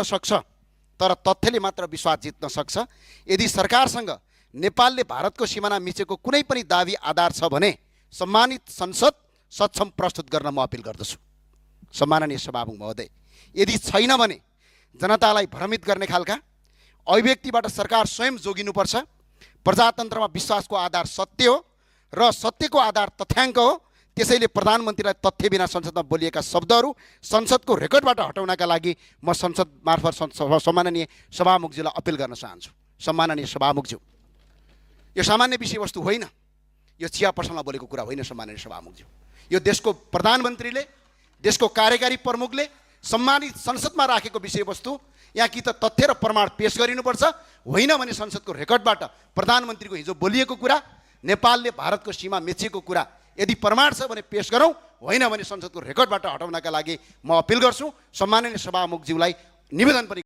सक्छ, तर तथ्यले मात्र विश्वास जित्न सक्छ। यदि सरकारसँग नेपालले भारतको सिमाना मिचेको कुनै पनि दाबी आधार छ भने सम्मानित संसद सक्षम प्रस्तुत गर्न म अपिल गर्दछु। सम्माननीय सभामुख महोदय, यदि छैन भने जनतालाई भ्रमित गर्ने खालका अभिव्यक्तिबाट सरकार स्वयं जोगिनुपर्छ। प्रजातन्त्रमा विश्वासको आधार सत्य हो र सत्यको आधार तथ्याङ्क हो। त्यसैले प्रधानमन्त्रीलाई तथ्य बिना संसदमा बोलिएका शब्दहरू संसदको रेकर्डबाट हटाउनका लागि म संसद मार्फत सम्माननीय सभामुखज्यूलाई अपिल गर्न चाहन्छु। सम्माननीय सभामुखज्यू, यो सामान्य विषयवस्तु होइन, यो चिया पसलमा बोलेको कुरा होइन। सम्माननीय सभामुखज्यू, यो देशको प्रधानमन्त्रीले, देशको कार्यकारी प्रमुखले सम्मानित संसदमा राखेको विषयवस्तु यहाँ कि त तथ्य र प्रमाण पेश गरिनुपर्छ, होइन भने संसदको रेकर्डबाट प्रधानमन्त्रीको हिजो बोलिएको कुरा, नेपालले भारतको सीमा मेचिएको कुरा यदि प्रमाण छ भने पेश गरौँ, होइन भने संसदको रेकर्डबाट हटाउनका लागि म अपिल गर्छु। सम्माननीय सभामुखज्यूलाई निवेदन पनि